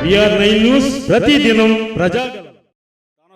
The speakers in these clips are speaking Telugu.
VR9 న్యూస్ ప్రతిదినం ప్రజాగలం.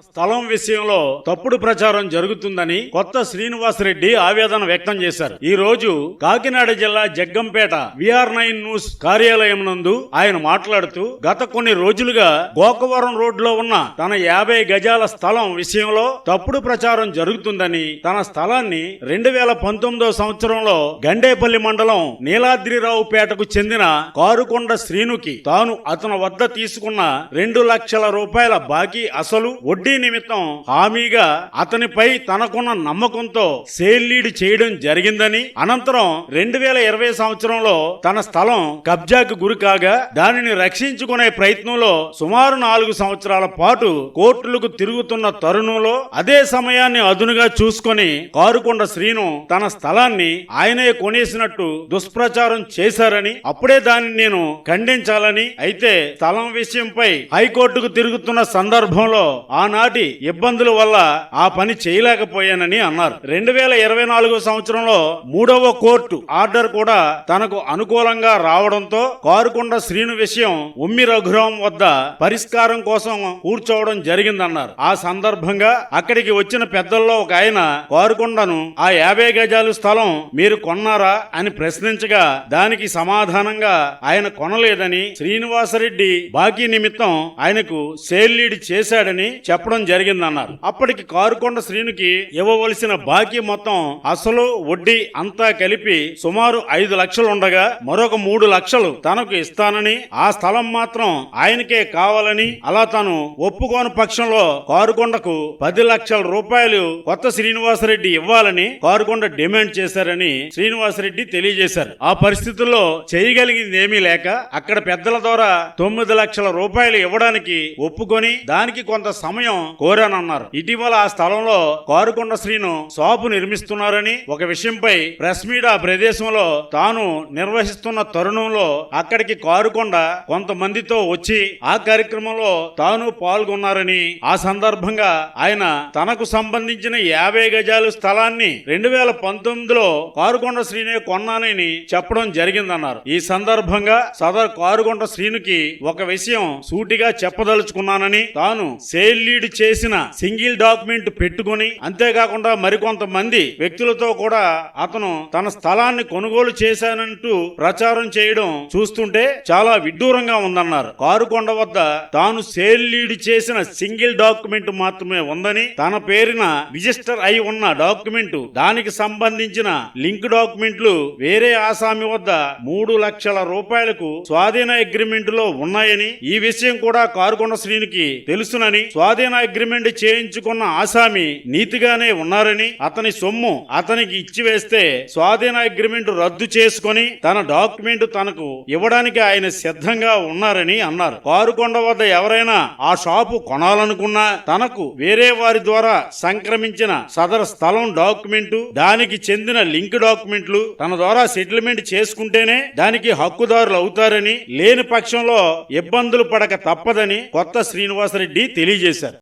స్థలం విషయంలో తప్పుడు ప్రచారం జరుగుతుందని కొత్త శ్రీనివాసరెడ్డి ఆవేదన వ్యక్తం చేశారు. ఈ రోజు కాకినాడ జిల్లా జగ్గంపేట VR9 న్యూస్ కార్యాలయం నందు ఆయన మాట్లాడుతూ గత కొన్ని రోజులుగా గోకవరం రోడ్లో ఉన్న తన 50 గజాల స్థలం విషయంలో తప్పుడు ప్రచారం జరుగుతుందని, తన స్థలాన్ని 2019 సంవత్సరంలో గండేపల్లి మండలం నీలాద్రిరావుపేటకు చెందిన కారుకొండ శ్రీనుకి తాను అతని వద్ద తీసుకున్న 2 లక్షల రూపాయల బాకీ అసలు వడ్డీ నిమిత్తం హామీగా అతనిపై తనకున్న నమ్మకంతో సేల్ లీడ్ చేయడం జరిగిందని, అనంతరం 2020 సంవత్సరంలో తన స్థలం కబ్జాకు గురి కాగా దానిని రక్షించుకునే ప్రయత్నంలో సుమారు 4 సంవత్సరాల పాటు కోర్టులకు తిరుగుతున్న తరుణంలో అదే సమయాన్ని అదునుగా చూసుకొని కారుకొండ శ్రీను తన స్థలాన్ని ఆయనే కొనేసినట్టు దుష్ప్రచారం చేశారని, అప్పుడే దాన్ని నేను ఖండించాలని, అయితే స్థలం విషయంపై హైకోర్టుకు తిరుగుతున్న సందర్భంలో ఆనాటి ఇబ్బందుల వల్ల ఆ పని చేయలేకపోయానని అన్నారు. 2024 సంవత్సరంలో 3వ కోర్టు ఆర్డర్ కూడా తనకు అనుకూలంగా రావడంతో కారుకొండ శ్రీను విషయం ఉమ్మి రఘురాం వద్ద పరిష్కారం కోసం కూర్చోవడం జరిగిందన్నారు. ఆ సందర్భంగా అక్కడికి వచ్చిన పెద్దల్లో ఒక ఆయన కారుకొండను ఆ 50 గజాలు స్థలం మీరు కొన్నారా అని ప్రశ్నించగా దానికి సమాధానంగా ఆయన కొనలేదని, శ్రీనివాసరెడ్డి బాకీ నిమిత్తం ఆయనకు సేల్ లీడ్ చేశాడని చెప్పడం జరిగిందన్నారు. అప్పటికి కారుకొండ శ్రీనుకి ఇవ్వవలసిన బాకీ మొత్తం అసలు వడ్డీ అంతా కలిపి సుమారు 5 లక్షలు ఉండగా మరొక 3 లక్షలు తనకు ఇస్తానని, ఆ స్థలం మాత్రం ఆయనకే కావాలని, అలా తాను ఒప్పుకోని పక్షంలో కారుకొండకు 10 లక్షల రూపాయలు కొత్త శ్రీనివాసరెడ్డి ఇవ్వాలని కారుకొండ డిమాండ్ చేశారని శ్రీనివాసరెడ్డి తెలియజేశారు. ఆ పరిస్థితుల్లో చేయగలిగింది ఏమీ లేక అక్కడ పెద్దల ద్వారా 9 లక్షల రూపాయలు ఇవ్వడానికి ఒప్పుకొని దానికి కొంత సమయం కోరానన్నారు. ఇటీవల ఆ స్థలంలో కారుకొండ శ్రీను షాపు నిర్మిస్తున్నారని ఒక విషయంపై ప్రెస్ మీట్ ఆ ప్రదేశంలో తాను నిర్వహిస్తున్న తరుణంలో అక్కడికి కారుకొండ కొంతమందితో వచ్చి ఆ కార్యక్రమంలో తాను పాల్గొన్నారని, ఆ సందర్భంగా ఆయన తనకు సంబంధించిన 50 గజాలు స్థలాన్ని 2019లో కారుకొండ శ్రీనే కొన్నానని చెప్పడం జరిగిందన్నారు. ఈ సందర్భంగా సదర్ కారుకొండ శ్రీనుకి ఒక విషయం సూటిగా చెప్పదలుచుకున్నానని, తాను సేల్ లీడ్ చేసిన సింగిల్ డాక్యుమెంట్ పెట్టుకుని అంతేకాకుండా మరికొంతమంది వ్యక్తులతో కూడా అతను తన స్థలాన్ని కొనుగోలు చేశానంటూ ప్రచారం చేయడం చూస్తుంటే చాలా విడ్డూరంగా ఉందన్నారు. కారుకొండ వద్ద తాను సేల్ లీడ్ చేసిన సింగిల్ డాక్యుమెంట్ మాత్రమే ఉందని, తన పేరున రిజిస్టర్ అయి ఉన్న డాక్యుమెంట్ దానికి సంబంధించిన లింక్ డాక్యుమెంట్లు వేరే ఆసామి వద్ద 3 లక్షల రూపాయలకు స్వాధీన అగ్రిమెంట్ లో ఉన్నాయని, ఈ విషయం కూడా కారుకొండ శ్రీనికి తెలుసునని, స్వాధీన అగ్రిమెంట్ చేయించుకున్న ఆసామి నీతిగానే ఉన్నారని, అతని సొమ్ము అతనికి ఇచ్చివేస్తే స్వాధీన అగ్రిమెంట్ రద్దు చేసుకుని తన డాక్యుమెంట్ తనకు ఇవ్వడానికి ఆయన సిద్ధంగా ఉన్నారని అన్నారు. కారుకొండ వద్ద ఎవరైనా ఆ షాపు కొనాలనుకున్నా తనకు వేరే వారి ద్వారా సంక్రమించిన సదర స్థలం డాక్యుమెంట్ దానికి చెందిన లింక్ డాక్యుమెంట్లు తన ద్వారా సెటిల్మెంట్ చేసుకుంటేనే దానికి హక్కుదారులు అవుతారని, లేని పక్షంలో ఇబ్బందులు పడక తప్పదని కొత్త శ్రీనివాసరెడ్డి తెలియజేశారు.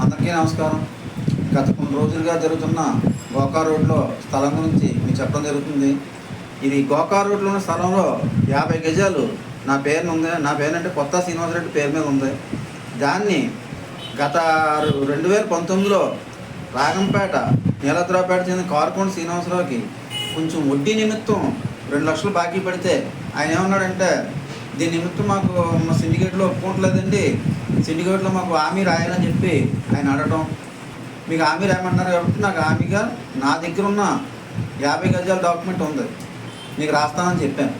అందరికీ నమస్కారం. గత కొన్ని రోజులుగా జరుగుతున్న గోకా రోడ్లో స్థలం గురించి మీకు చెప్పడం జరుగుతుంది. ఇది గోకా రోడ్లో ఉన్న స్థలంలో 50 గజాలు నా పేరున ఉంది. నా పేరు అంటే కొత్త శ్రీనివాసరెడ్డి పేరు మీద ఉంది. దాన్ని గత 2019లో రాగంపేట నీలాద్రిరావుపేట చెందిన కారుకొండ శ్రీనివాసరావుకి కొంచెం వడ్డీ నిమిత్తం 2 లక్షలు బాకీ పడితే ఆయన ఏమన్నాడంటే, దీని నిమిత్తం మాకు మా సిండికేట్లో ఒప్పుకోవట్లేదండి, సిండికేట్లో మాకు హామీ రాయాలని చెప్పి ఆయన అడగటం. మీకు హామీ రాయమంటున్నారు కాబట్టి నాకు హామీగా నా దగ్గర ఉన్న 50 గజాల డాక్యుమెంట్ ఉంది, నీకు రాస్తానని చెప్పాను.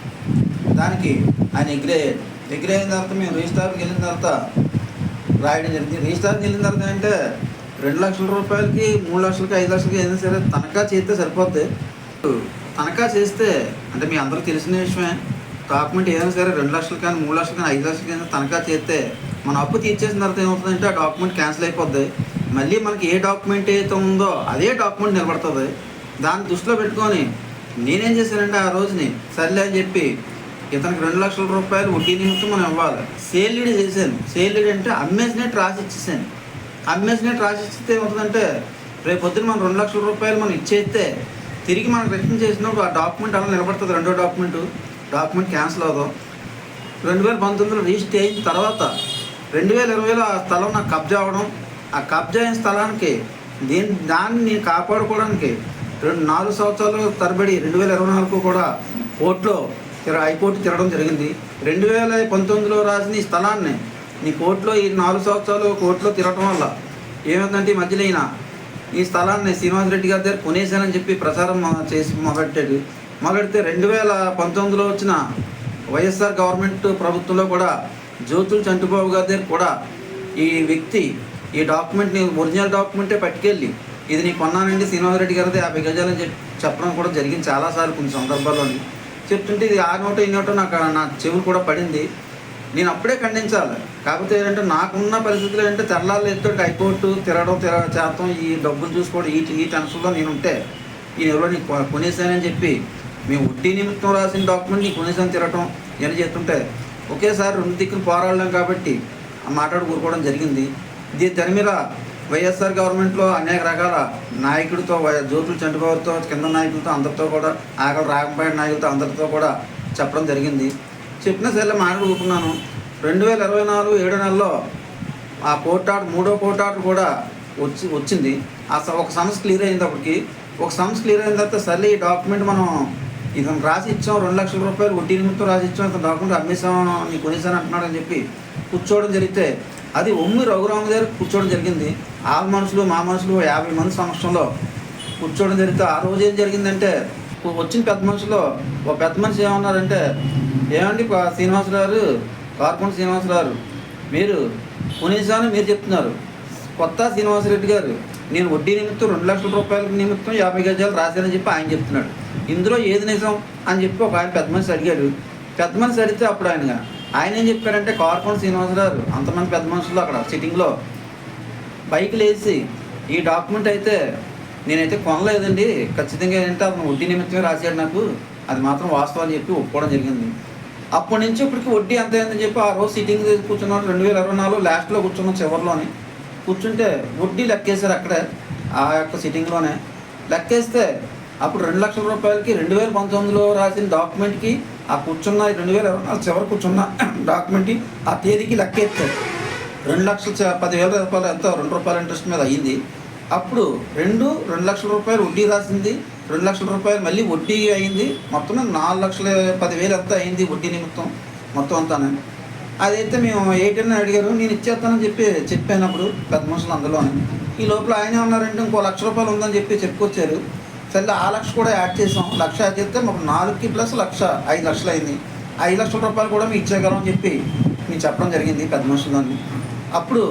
దానికి ఆయన ఎగ్రీ అయిన తర్వాత మేము రిజిస్ట్రార్కి వెళ్ళిన తర్వాత రాయడం జరిగింది. రిజిస్ట్రార్కి వెళ్ళిన తర్వాత అంటే 2 లక్షల రూపాయలకి 3 లక్షలకి 5 లక్షలకి ఏదైనా సరే తనఖా చేస్తే సరిపోద్ది. తనఖా చేస్తే అంటే మీ అందరికీ తెలిసిన విషయమే, డాక్యుమెంట్ ఏదైనా సరే 2 లక్షలు కానీ 3 లక్షలు కానీ 5 లక్షలు కానీ తనఖా చేస్తే మన అప్పు తీర్చేసిన తర్వాత ఏమవుతుందంటే ఆ డాక్యుమెంట్ క్యాన్సిల్ అయిపోద్ది. మళ్ళీ మనకి ఏ డాక్యుమెంట్ అయితే ఉందో అదే డాక్యుమెంట్ నిలబడుతుంది. దాన్ని దృష్టిలో పెట్టుకొని నేనేం చేశానంటే ఆ రోజుని సర్లే అని చెప్పి ఇతనికి 2 లక్షల రూపాయలు వడ్డీ నిమిత్తం మనం ఇవ్వాలి. సేల్ లీడ్ చేశాను. సేల్ లీడ్ అంటే అమ్మేసినట్టు రాసి ఇచ్చేసాను. అమ్మేసినట్టు రాసి ఇస్తే ఏమవుతుందంటే రేపు పొద్దున మనం 2 లక్షల రూపాయలు మనం ఇచ్చేస్తే తిరిగి మనకు రిటర్న్ చేసినప్పుడు ఆ డాక్యుమెంట్ అలా నిలబడుతుంది. రెండో డాక్యుమెంట్ క్యాన్సిల్ అవ్వదు. 2019లో రిజిస్టర్ అయిన తర్వాత 2020లో ఆ స్థలం నాకు కబ్జా అవ్వడం, ఆ కబ్జా అయిన స్థలానికి దాన్ని నేను కాపాడుకోవడానికి 4 సంవత్సరాలు తరబడి 2024 కూడా కోర్టులో హైకోర్టు తిరగడం జరిగింది. 2019లో రాసిన ఈ స్థలాన్ని నీ కోర్టులో ఈ 4 సంవత్సరాలు కోర్టులో తిరగడం వల్ల ఏమైందంటే ఈ మధ్యలో ఈ స్థలాన్ని శ్రీనివాసరెడ్డి గారి దగ్గర కొనేసానని చెప్పి ప్రచారం చేసి మొదలెడితే 2019లో వచ్చిన వైఎస్ఆర్ గవర్నమెంట్ ప్రభుత్వంలో కూడా జ్యోతుల చంటిబాబు గారి దగ్గర కూడా ఈ వ్యక్తి ఈ డాక్యుమెంట్ని ఒరిజినల్ డాక్యుమెంటే పట్టుకెళ్ళి ఇది నీ కొన్నానండి శ్రీనివాసరెడ్డి గారిది 50 గజాలని చెప్పడం కూడా జరిగింది చాలాసార్లు కొన్ని సందర్భాల్లోని. చెప్తుంటే ఇది ఆ నోటో ఈ నోటో నా చెవులు కూడా పడింది. నేను అప్పుడే ఖండించాలి. కాకపోతే ఏంటంటే నాకున్న పరిస్థితులు ఏంటంటే తెల్లాళ్ళు ఎత్తుడికి హైకోర్టు చేస్తాం ఈ డబ్బులు చూసుకోవడం ఈ టెన్షన్లో నేను ఉంటే ఈ ఎవరో నీకు కొనేసానని చెప్పి మేము వడ్డీ నిమిత్తం రాసిన డాక్యుమెంట్ నీకు కొనేసాను తిరగటం ఇవన్నీ చెప్తుంటే ఒకేసారి 2 దిక్కులు పోరాడలేం కాబట్టి మాట్లాడి కూరుకోవడం జరిగింది. దాని మీద వైఎస్ఆర్ గవర్నమెంట్లో అనేక రకాల నాయకుడితో జ్యోతుల చంటిబాబుతో కింద నాయకులతో అందరితో కూడా ఆకలి రాగంపేట నాయకులతో అందరితో కూడా చెప్పడం జరిగింది. చెప్పిన సరే మాట్లాడి కూరుకున్నాను. 2024 7 నెలలో ఆ కోర్టు ఆర్డర్ 3వ కోర్టు ఆర్డర్ కూడా వచ్చింది. ఒక సమస్య క్లియర్ అయింది. అప్పటికి ఒక సమస్య క్లియర్ అయిన తర్వాత సరే ఈ డాక్యుమెంట్ మనం ఇతను రాసి ఇచ్చాం 2 లక్షల రూపాయలు వడ్డీ నిమిత్తం రాసి ఇచ్చాం, ఇతను డాక్యుమెంట్ అమ్మేసాం నీకు కొనేసాను అంటున్నాడు అని చెప్పి కూర్చోవడం జరిగితే అది ఒమ్మి రఘురామ దగ్గర కూర్చోవడం జరిగింది. ఆ మనుషులు మా మనుషులు 50 మంది సమక్షంలో కూర్చోవడం జరిగితే ఆ రోజు ఏం జరిగిందంటే వచ్చిన పెద్ద మనుషులో ఒక పెద్ద మనిషి ఏమన్నారంటే ఏమండి శ్రీనివాసరావు కార్పొరేట్ శ్రీనివాసరావు మీరు కొనేసాను మీరు చెప్తున్నారు, కొత్త శ్రీనివాసరెడ్డి గారు నేను వడ్డీ నిమిత్తం 2 లక్షల రూపాయల నిమిత్తం 50 గజాలు రాశానని చెప్పి ఆయన చెప్తున్నాడు. ఇందులో ఏది నిజం అని చెప్పి ఒక ఆయన పెద్ద మనిషి అడిగాడు. పెద్ద మనిషి అడిగితే అప్పుడు ఆయన ఏం చెప్పారంటే కార్పొరేట్ శ్రీనివాసరావు అంతమంది పెద్ద మనుషులు అక్కడ సిట్టింగ్లో బైక్లు వేసి ఈ డాక్యుమెంట్ అయితే నేనైతే కొనలేదండి, ఖచ్చితంగా ఏంటంటే అతను వడ్డీ నిమిత్తమే రాశాడు నాకు, అది మాత్రం వాస్తవం అని చెప్పి ఒప్పుకోవడం జరిగింది. అప్పటి నుంచి ఇప్పటికి వడ్డీ ఎంత అయిందని చెప్పి ఆ రోజు సిట్టింగ్ కూర్చున్నాడు. 2024 లాస్ట్లో కూర్చున్నాం, చివరిలోని కూర్చుంటే వడ్డీ లెక్కేశారు అక్కడే ఆ యొక్క సిట్టింగ్లోనే. లెక్కేస్తే అప్పుడు 2 లక్షల రూపాయలకి 2019లో రాసిన డాక్యుమెంట్కి ఆ కూర్చున్న 2024 చివరి కూర్చున్న డాక్యుమెంట్కి ఆ తేదీకి లెక్కేస్తారు 2,10,000 రూపాయలు ఎంతో 2 రూపాయల ఇంట్రెస్ట్ మీద అయ్యింది. అప్పుడు 2 లక్షల రూపాయలు వడ్డీ రాసింది, 2 లక్షల రూపాయలు మళ్ళీ వడ్డీ అయింది, మొత్తం 4,10,000 ఎంత అయింది వడ్డీ నిమిత్తం మొత్తం అంతానే. అదైతే మేము 8 అని అడిగారు, నేను ఇచ్చేస్తానని చెప్పినప్పుడు పెద్ద మనుషులు అందులోనే. ఈ లోపల ఆయన ఉన్నారంటే ఇంకో 1,00,000 రూపాయలు ఉందని చెప్పి చెప్పుకొచ్చారు. సరే ఆ 1,00,000 కూడా యాడ్ చేసాం. 1,00,000 యాడ్ చేస్తే మాకు 4కి ప్లస్ 1,00,000 5 లక్షలు అయింది. 5 లక్షల రూపాయలు కూడా మేము ఇచ్చేయగలం అని చెప్పి మేము చెప్పడం జరిగింది పెద్ద మనుషులని. అప్పుడు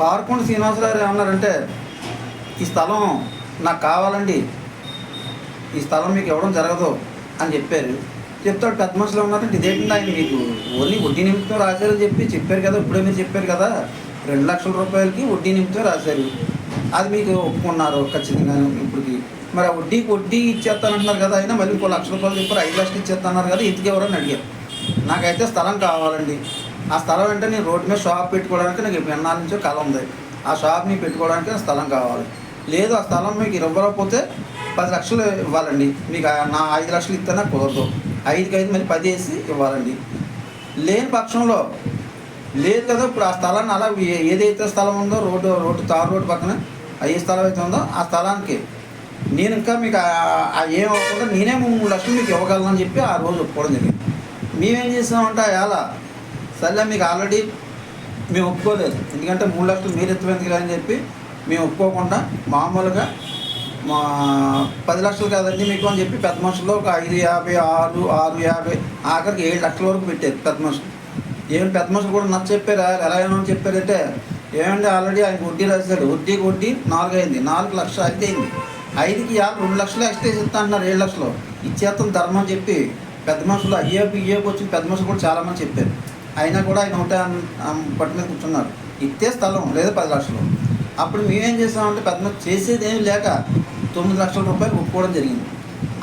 కార్పొరేట్ శ్రీనివాసరావు ఏమన్నారంటే ఈ స్థలం నాకు కావాలండి, ఈ స్థలం మీకు ఇవ్వడం జరగదు అని చెప్పారు. చెప్తాడు పెద్ద మనుషులు ఉన్నారంటే ఇదేంటంటే ఆయన మీకు ఓన్లీ వడ్డీ నిమిత్తం రాశారని చెప్పి చెప్పారు కదా, ఇప్పుడే మీరు చెప్పారు కదా 2 లక్షల రూపాయలకి వడ్డీ నిమిత్తం రాశారు, అది మీకు ఒప్పుకున్నారు ఖచ్చితంగా ఇప్పటికి. మరి ఆ వడ్డీ ఇచ్చేస్తానంటున్నారు కదా, అయినా మళ్ళీ ఇంకో 1,00,000 రూపాయలు చెప్పారు 5 లక్షలు ఇచ్చేస్తున్నారు కదా, ఇంటికి ఎవరని అడిగారు. నాకైతే స్థలం కావాలండి, ఆ స్థలం అంటే నేను రోడ్డు మీద షాప్ పెట్టుకోవడానికి నాకు ఎన్నాళ్ళ నుంచో కళ ఉంది, ఆ షాప్ని పెట్టుకోవడానికి స్థలం కావాలి. లేదు ఆ స్థలం మీకు ఇవ్వకపోతే 10 లక్షలు ఇవ్వాలండి, మీకు నా 5 లక్షలు ఇస్తేనే కుదరదు, 5కి 5 మళ్ళీ 10 వేసి ఇవ్వాలండి. లేని పక్షంలో లేదు కదా, ఇప్పుడు ఆ స్థలాన్ని అలా ఏదైతే స్థలం ఉందో తారు రోడ్డు పక్కన ఏ స్థలం అయితే ఉందో ఆ స్థలానికి నేను ఇంకా మీకు ఏం అవ్వకుండా నేనే 3 లక్షలు మీకు ఇవ్వగలను చెప్పి ఆ రోజు ఒప్పుకోవడం జరిగింది. మేమేం చేసామంటే అలా సరే మీకు ఆల్రెడీ మేము ఒప్పుకోలేదు, ఎందుకంటే 3 లక్షలు మీరు ఎత్తుమెందుకు అని చెప్పి మేము ఒప్పుకోకుండా మామూలుగా 10 లక్షలు కాదండి మీకు అని చెప్పి పెద్ద మనుషులు ఒక 5,50 6,50 ఆఖరికి 7 లక్షల వరకు పెట్టారు పెద్ద మనుషులు. ఏమైనా పెద్ద మనుషులు కూడా నచ్చ చెప్పారు, ఎలా ఏమని చెప్పారంటే ఏమంటే ఆల్రెడీ ఆయన వడ్డీ రాశాడు, వడ్డీ 4 అయింది, 4 లక్షలు 5 అయింది, 5కి 2 లక్షలు ఎక్స్ట్రా ఇస్తా అంటున్నారు, 7 లక్షలు ఇచ్చేస్తాం ధర్మం అని చెప్పి పెద్ద మనుషులు ఇయ్యకు వచ్చిన పెద్ద మనుషులు కూడా చాలామంది చెప్పారు. అయినా కూడా ఆయన ఒకటే పట్టు మీద కూర్చున్నారు, ఇస్తే స్థలం లేదా 10 లక్షలు. అప్పుడు మేమేం చేసామంటే పెద్ద మనుషులు చేసేది ఏమి లేక 9 లక్షల రూపాయలు ఒప్పుకోవడం జరిగింది.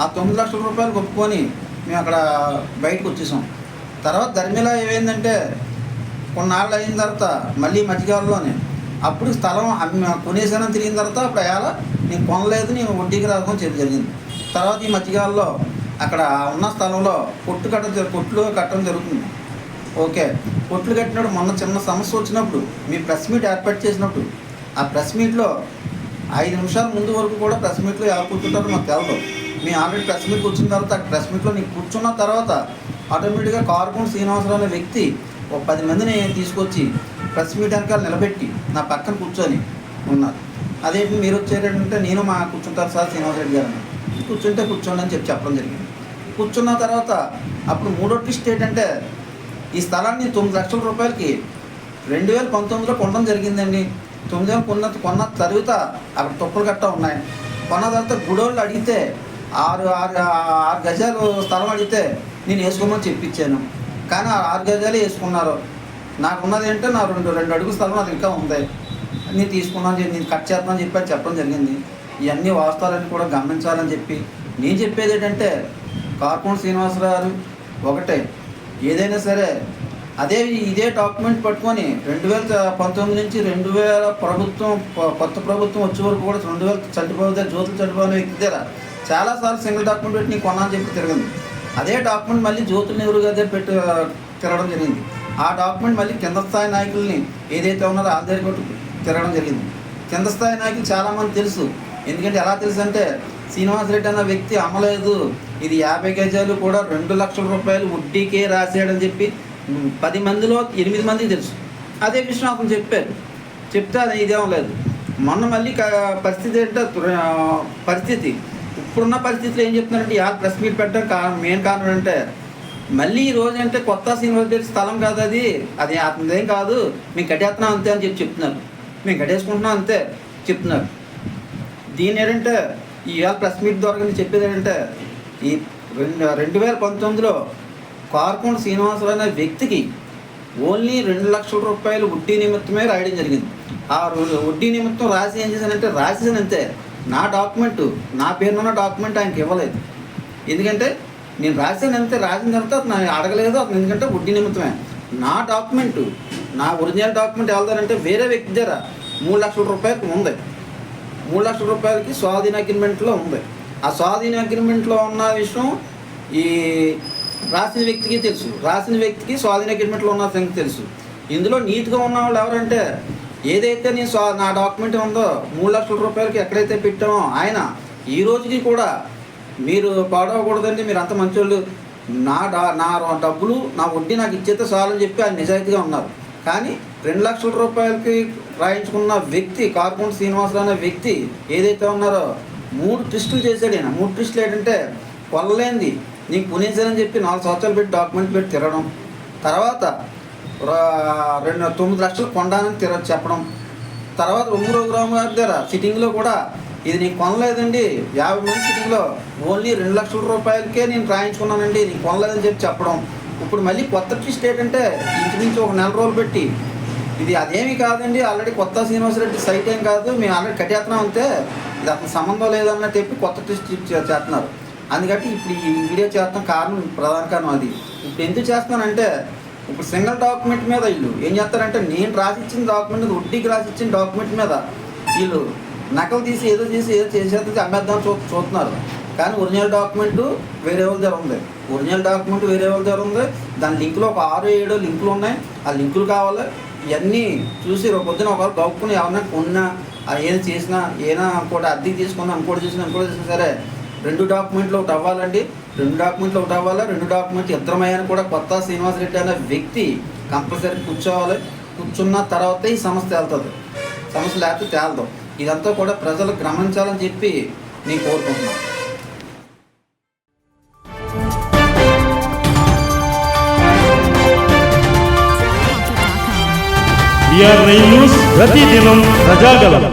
ఆ 9 లక్షల రూపాయలు ఒప్పుకొని మేము అక్కడ బయటకు వచ్చేసాం. తర్వాత ధర్మిలా ఏమైందంటే కొన్నాళ్ళు అయిన తర్వాత మళ్ళీ మధ్యకాలంలోనే అప్పుడు స్థలం కొనేసానని తిరిగిన తర్వాత అప్పుడు అయ్యాల నేను కొనలేదు, నేను వడ్డీకి రాదని చెప్పి జరిగింది. తర్వాత ఈ మధ్యకాలంలో అక్కడ ఉన్న స్థలంలో కొట్లు కట్టడం జరుగుతుంది. ఓకే, కొట్లు కట్టినప్పుడు మొన్న చిన్న సమస్య వచ్చినప్పుడు మీ ప్రెస్ మీట్ ఏర్పాటు చేసినప్పుడు ఆ ప్రెస్ మీట్లో 5 నిమిషాల ముందు వరకు కూడా ప్రెస్ మీట్లో ఎలా కూర్చుంటారో మాకు తెలదు. మీ ఆల్రెడీ ప్రెస్ మీట్ కూర్చున్న తర్వాత ఆ ప్రెస్ మీట్లో నీకు కూర్చున్న తర్వాత ఆటోమేటిక్గా కారుకుంట శ్రీనివాసరావు అనే వ్యక్తి ఒక 10 మందిని తీసుకొచ్చి ప్రెస్ మీట్ వెనకాల నిలబెట్టి నా పక్కన కూర్చొని ఉన్నారు. అదేంటి మీరు వచ్చేటంటే నేను మా కూర్చుంటారు సార్ శ్రీనివాసరెడ్డి గారు కూర్చుంటే కూర్చోండి అని చెప్పడం జరిగింది. కూర్చున్న తర్వాత అప్పుడు మూడో ట్విస్ట్ ఏంటంటే ఈ స్థలాన్ని 9 లక్షల రూపాయలకి 2019లో కొనడం జరిగిందండి. 9,000 కొన్న తర్వాత అక్కడ తొక్కులు గట్టా ఉన్నాయి. కొన్న తర్వాత గుడోళ్ళు అడిగితే 6 గజాలు స్థలం అడిగితే నేను వేసుకోమని చెప్పించాను. కానీ ఆ 6 గజాలే వేసుకున్నారు. నాకున్నది ఏంటంటే నా రెండు అడుగుల స్థలం నాకు ఇంకా ఉంది, నేను తీసుకున్నాను, నేను కట్ చేస్తానని చెప్పడం జరిగింది. ఇవన్నీ వాస్తవాలని కూడా గమనించాలని చెప్పి నేను చెప్పేది ఏంటంటే కారుకుంట శ్రీనివాసరావు ఒకటే ఏదైనా సరే ఇదే డాక్యుమెంట్ పట్టుకొని 2019 నుంచి 2000 కొత్త ప్రభుత్వం వచ్చే వరకు కూడా 2000 చనిపోతే జ్యోతులు చనిపోయిన వ్యక్తి దగ్గర చాలాసార్లు సింగిల్ డాక్యుమెంట్ పెట్టి నీకు కొన్నాను చెప్పి తిరగండి. అదే డాక్యుమెంట్ మళ్ళీ జ్యోతుల నెహ్రూ గారి దగ్గర పెట్టి తిరగడం జరిగింది. ఆ డాక్యుమెంట్ మళ్ళీ కింద స్థాయి నాయకుల్ని ఏదైతే ఉన్నారో ఆ దగ్గర కొట్టి తిరగడం జరిగింది. కింద స్థాయి నాయకులు చాలామంది తెలుసు. ఎందుకంటే ఎలా తెలుసు అంటే శ్రీనివాసరెడ్డి అన్న వ్యక్తి అమ్మలేదు, ఇది 50 గజాలు కూడా 2 లక్షల రూపాయలు వడ్డీకే రాసాడని చెప్పి 10 మందిలో 8 మందికి తెలుసు. అదే విషయం అతను చెప్తే అది ఇదేం లేదు. మొన్న మళ్ళీ పరిస్థితి ఏంటంటే ఇప్పుడున్న పరిస్థితులు ఏం చెప్తున్నారంటే ప్రెస్ మీట్ పెట్టడం మెయిన్ కారణం అంటే మళ్ళీ ఈ రోజు అంటే కొత్త శ్రీనివాసరెడ్డి స్థలం కాదు, అది అతనిదేం కాదు, మేము కట్టేస్తున్నాం అంతే అని చెప్తున్నారు. మేము కట్టేసుకుంటున్నాం అంతే చెప్తున్నారు. దీని ఏంటంటే ఇవాళ ప్రెస్ మీట్ ద్వారా చెప్పేది ఏంటంటే ఈ 2019లో కారుకుంట శ్రీనివాసరావు అనే వ్యక్తికి ఓన్లీ 2 లక్షల రూపాయలు వడ్డీ నిమిత్తమే రాయడం జరిగింది. ఆ వడ్డీ నిమిత్తం రాసి ఏం చేశానంటే రాసేసానంతే. నా డాక్యుమెంట్ నా పేరున్న డాక్యుమెంట్ ఆయనకి ఇవ్వలేదు. ఎందుకంటే నేను రాసానంతే. రాసిన తర్వాత నేను అడగలేదు అతను, ఎందుకంటే వడ్డీ నిమిత్తమే. నా డాక్యుమెంటు నా ఒరిజినల్ డాక్యుమెంట్ ఎవరిదారంటే వేరే వ్యక్తి దగ్గర 3 లక్షల రూపాయలకి ఉంది. 3 లక్షల రూపాయలకి స్వాధీన అగ్రిమెంట్లో ఉంది. ఆ స్వాధీన అగ్రిమెంట్లో ఉన్న విషయం ఈ రాసిన వ్యక్తికి తెలుసు, రాసిన వ్యక్తికి స్వాధీన అగ్రిమెంట్లో ఉన్న సంగతి తెలుసు. ఇందులో నీట్గా ఉన్న వాళ్ళు ఎవరంటే ఏదైతే నేను నా డాక్యుమెంట్ ఉందో 3 లక్షల రూపాయలకి ఎక్కడైతే పెట్టామో ఆయన ఈ రోజుకి కూడా మీరు పాడవకూడదండి, మీరు అంత మంచోళ్ళు, నా డబ్బులు నా వడ్డీ నాకు ఇచ్చేస్తే చాలని చెప్పి ఆయన నిజాయితీగా ఉన్నారు. కానీ 2 లక్షల రూపాయలకి రాయించుకున్న వ్యక్తి కారుకుంట శ్రీనివాసరావు అనే వ్యక్తి ఏదైతే ఉన్నారో 3 ట్విస్టులు చేశాడు. ఆయన 3 ట్విస్టులు ఏంటంటే కొనలేంది నీకు కొనేసానని చెప్పి 4 సంవత్సరాలు పెట్టి డాక్యుమెంట్ పెట్టి తిరగడం, తర్వాత 9 లక్షలు కొండానని చెప్పడం, తర్వాత రఘురామ గారి దగ్గర సిట్టింగ్లో కూడా ఇది నీకు కొనలేదండి, 50 మంది సిట్టింగ్లో ఓన్లీ 2 లక్షల రూపాయలకే నేను రాయించుకున్నానండి, నీకు కొనలేదని చెప్పడం. ఇప్పుడు మళ్ళీ కొత్త ట్విస్ట్ ఏంటంటే ఇంచుమించు ఒక 4 రోజులు పెట్టి ఇది అదేమీ కాదండి, ఆల్రెడీ కొత్త శ్రీనివాసరెడ్డి సైట్ ఏం కాదు, మేము ఆల్రెడీ కట్టేస్తున్నాం అంతే, ఇది అతను సంబంధం లేదన్నట్టు చెప్పి కొత్త ట్విస్ట్ చేస్తున్నారు. అందుకని ఇప్పుడు ఈ వీడియో చేస్తాం ప్రధాన కారణం అది. ఇప్పుడు ఎందుకు చేస్తున్నానంటే ఇప్పుడు సింగిల్ డాక్యుమెంట్ మీద వీళ్ళు ఏం చేస్తారంటే నేను రాసిచ్చిన డాక్యుమెంట్ మీద వడ్డీకి రాసిచ్చిన డాక్యుమెంట్ మీద వీళ్ళు నకలు తీసి ఏదో చేసేది అమ్మేద్దామని చూస్తున్నారు. కానీ ఒరిజినల్ డాక్యుమెంట్ వేరే వాళ్ళ దగ్గర ఉంది, దాని లింకులో ఒక 6-7 లింకులు ఉన్నాయి. ఆ లింకులు కావాలి. ఇవన్నీ చూసి పొద్దున ఒకవేళ గౌక్కుని ఎవరైనా కొన్నా ఏది చేసినా ఏదైనా ఇంకోటి అద్దెకి తీసుకున్నా ఇంకోటి చేసినా సరే 2 డాక్యుమెంట్లు ఒకటి అవ్వాలండి. 2 డాక్యుమెంట్లు ఒకటి అవ్వాలి. 2 డాక్యుమెంట్లు ఇద్దరమయ్యాని కూడా కొత్త శ్రీనివాసరెడ్డి అనే వ్యక్తి కంపల్సరీ కూర్చోవాలి. కూర్చున్న తర్వాతే ఈ సమస్య తేలుతుంది, సమస్య లేకపోతే తేలదు. ఇదంతా కూడా ప్రజలు గమనించాలని చెప్పి నేను కోరుకుంటున్నాను. VR9 న్యూస్ ప్రతిదినం ప్రజాగలం.